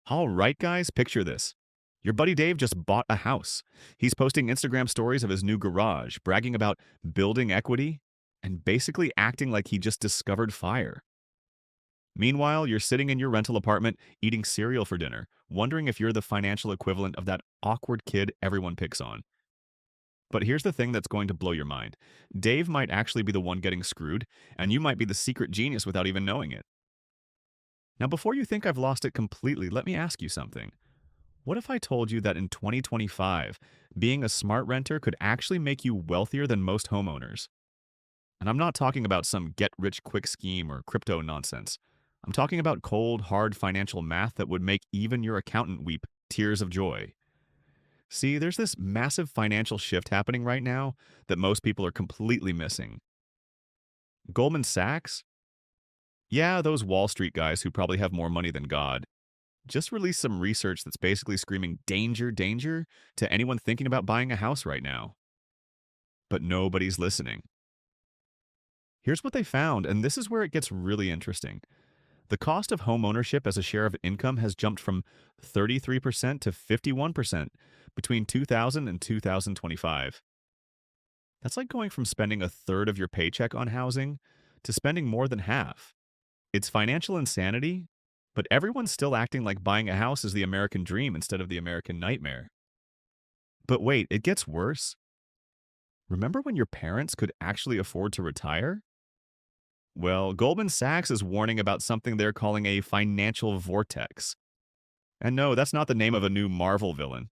All right, guys, picture this. Your buddy Dave just bought a house. He's posting Instagram stories of his new garage, bragging about building equity, and basically acting like he just discovered fire. Meanwhile, you're sitting in your rental apartment eating cereal for dinner, wondering if you're the financial equivalent of that awkward kid everyone picks on. But here's the thing that's going to blow your mind. Dave might actually be the one getting screwed, and you might be the secret genius without even knowing it. Now, before you think I've lost it completely, let me ask you something. What if I told you that in 2025, being a smart renter could actually make you wealthier than most homeowners? And I'm not talking about some get rich quick scheme or crypto nonsense. I'm talking about cold, hard financial math that would make even your accountant weep tears of joy. See, there's this massive financial shift happening right now that most people are completely missing. Goldman Sachs? Yeah, those Wall Street guys who probably have more money than God just released some research that's basically screaming danger, danger to anyone thinking about buying a house right now. But nobody's listening. Here's what they found, and this is where it gets really interesting. The cost of home ownership as a share of income has jumped from 33% to 51% between 2000 and 2025. That's like going from spending a third of your paycheck on housing to spending more than half. It's financial insanity, but everyone's still acting like buying a house is the American dream instead of the American nightmare. But wait, it gets worse. Remember when your parents could actually afford to retire? Well, Goldman Sachs is warning about something they're calling a financial vortex. And no, that's not the name of a new Marvel villain.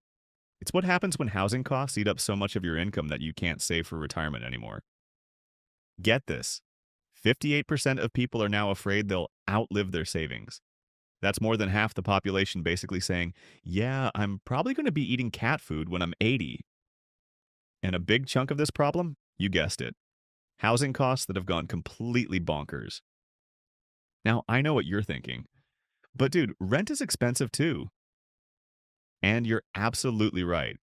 It's what happens when housing costs eat up so much of your income that you can't save for retirement anymore. Get this. 58% of people are now afraid they'll outlive their savings. That's more than half the population basically saying, yeah, I'm probably going to be eating cat food when I'm 80. And a big chunk of this problem? You guessed it. Housing costs that have gone completely bonkers. Now, I know what you're thinking, but dude, rent is expensive too. And you're absolutely right.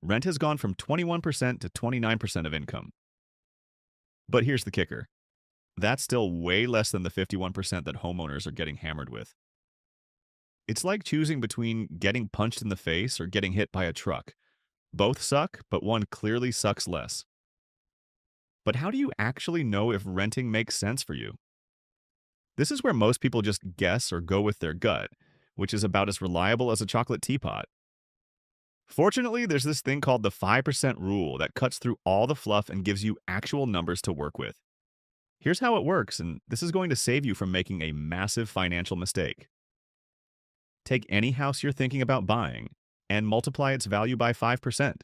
Rent has gone from 21% to 29% of income. But here's the kicker. That's still way less than the 51% that homeowners are getting hammered with. It's like choosing between getting punched in the face or getting hit by a truck. Both suck, but one clearly sucks less. But how do you actually know if renting makes sense for you? This is where most people just guess or go with their gut, which is about as reliable as a chocolate teapot. Fortunately, there's this thing called the 5% rule that cuts through all the fluff and gives you actual numbers to work with. Here's how it works, and this is going to save you from making a massive financial mistake. Take any house you're thinking about buying and multiply its value by 5%.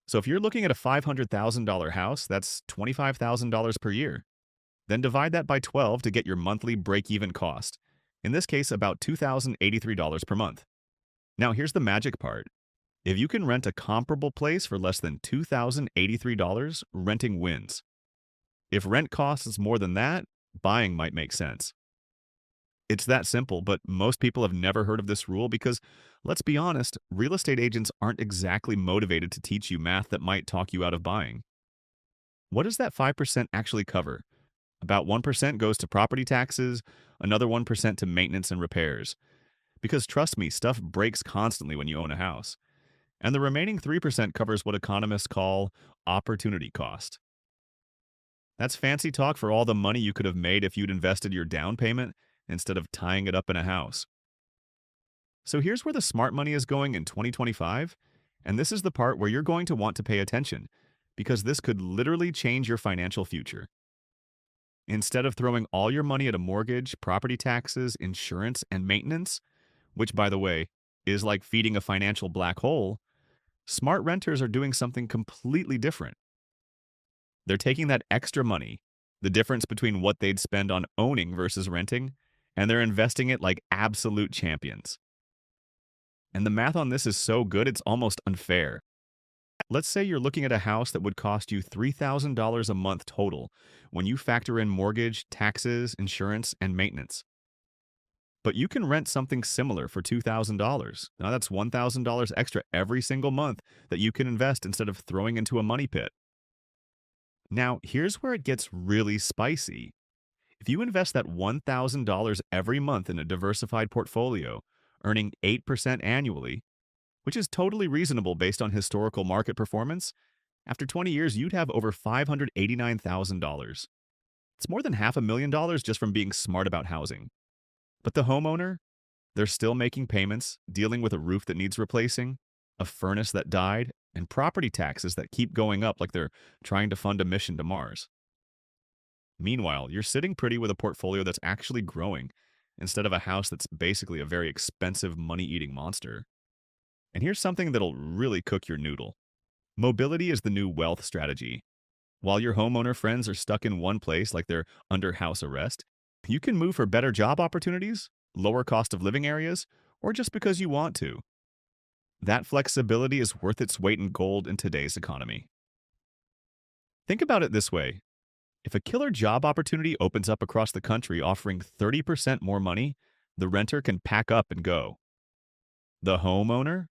So if you're looking at a $500,000 house, that's $25,000 per year. Then divide that by 12 to get your monthly break-even cost. In this case, about $2,083 per month. Now, here's the magic part. If you can rent a comparable place for less than $2,083, renting wins. If rent costs more than that, buying might make sense. It's that simple, but most people have never heard of this rule because, let's be honest, real estate agents aren't exactly motivated to teach you math that might talk you out of buying. What does that 5% actually cover? About 1% goes to property taxes, another 1% to maintenance and repairs. Because trust me, stuff breaks constantly when you own a house. And the remaining 3% covers what economists call opportunity cost. That's fancy talk for all the money you could have made if you'd invested your down payment instead of tying it up in a house. So here's where the smart money is going in 2025, and this is the part where you're going to want to pay attention, because this could literally change your financial future. Instead of throwing all your money at a mortgage, property taxes, insurance, and maintenance, which, by the way, is like feeding a financial black hole, smart renters are doing something completely different. They're taking that extra money, the difference between what they'd spend on owning versus renting, and they're investing it like absolute champions. And the math on this is so good, it's almost unfair. Let's say you're looking at a house that would cost you $3,000 a month total when you factor in mortgage, taxes, insurance, and maintenance. But you can rent something similar for $2,000. Now that's $1,000 extra every single month that you can invest instead of throwing into a money pit. Now, here's where it gets really spicy. If you invest that $1,000 every month in a diversified portfolio, earning 8% annually, which is totally reasonable based on historical market performance. After 20 years, you'd have over $589,000. It's more than $500,000 just from being smart about housing. But the homeowner, they're still making payments, dealing with a roof that needs replacing, a furnace that died, and property taxes that keep going up like they're trying to fund a mission to Mars. Meanwhile, you're sitting pretty with a portfolio that's actually growing instead of a house that's basically a very expensive money-eating monster. And here's something that'll really cook your noodle. Mobility is the new wealth strategy. While your homeowner friends are stuck in one place like they're under house arrest, you can move for better job opportunities, lower cost of living areas, or just because you want to. That flexibility is worth its weight in gold in today's economy. Think about it this way. If a killer job opportunity opens up across the country offering 30% more money, the renter can pack up and go. The homeowner?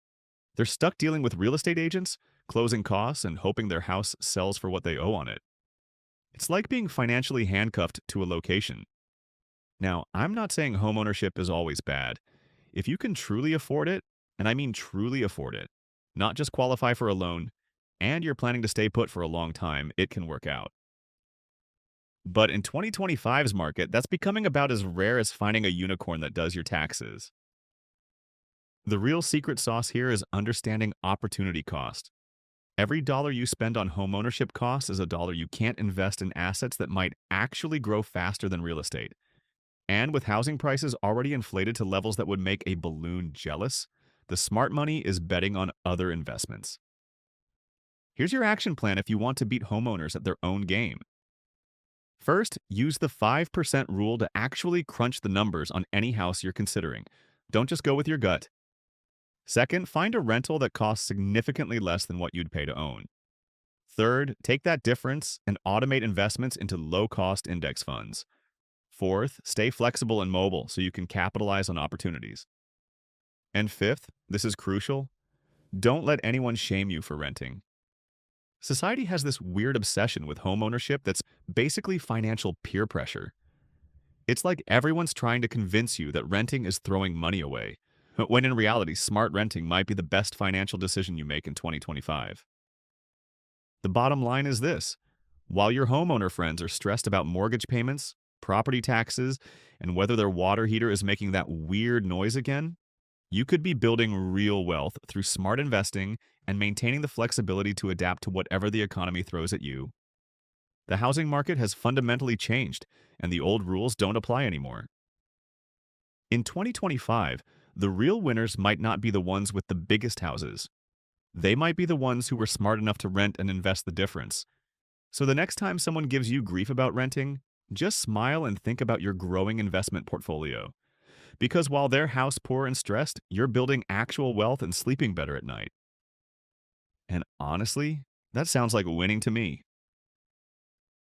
They're stuck dealing with real estate agents, closing costs, and hoping their house sells for what they owe on it. It's like being financially handcuffed to a location. Now, I'm not saying homeownership is always bad. If you can truly afford it, and I mean truly afford it, not just qualify for a loan, and you're planning to stay put for a long time, it can work out. But in 2025's market, that's becoming about as rare as finding a unicorn that does your taxes. The real secret sauce here is understanding opportunity cost. Every dollar you spend on homeownership costs is a dollar you can't invest in assets that might actually grow faster than real estate. And with housing prices already inflated to levels that would make a balloon jealous, the smart money is betting on other investments. Here's your action plan if you want to beat homeowners at their own game. First, use the 5% rule to actually crunch the numbers on any house you're considering. Don't just go with your gut. Second, find a rental that costs significantly less than what you'd pay to own. Third, take that difference and automate investments into low-cost index funds. Fourth, stay flexible and mobile so you can capitalize on opportunities. And fifth, this is crucial, don't let anyone shame you for renting. Society has this weird obsession with homeownership that's basically financial peer pressure. It's like everyone's trying to convince you that renting is throwing money away, when in reality, smart renting might be the best financial decision you make in 2025. The bottom line is this. While your homeowner friends are stressed about mortgage payments, property taxes, and whether their water heater is making that weird noise again, you could be building real wealth through smart investing and maintaining the flexibility to adapt to whatever the economy throws at you. The housing market has fundamentally changed, and the old rules don't apply anymore. In 2025, the real winners might not be the ones with the biggest houses. They might be the ones who were smart enough to rent and invest the difference. So the next time someone gives you grief about renting, just smile and think about your growing investment portfolio. Because while they're house poor and stressed, you're building actual wealth and sleeping better at night. And honestly, that sounds like winning to me.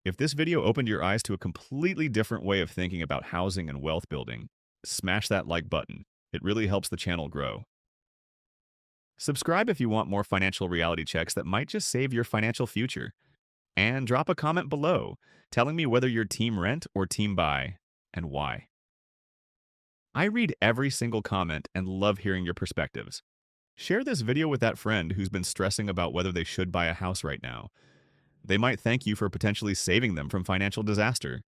If this video opened your eyes to a completely different way of thinking about housing and wealth building, smash that like button. It really helps the channel grow. Subscribe if you want more financial reality checks that might just save your financial future. And drop a comment below telling me whether you're team rent or team buy and why. I read every single comment and love hearing your perspectives. Share this video with that friend who's been stressing about whether they should buy a house right now. They might thank you for potentially saving them from financial disaster.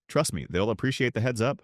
Trust me, they'll appreciate the heads up.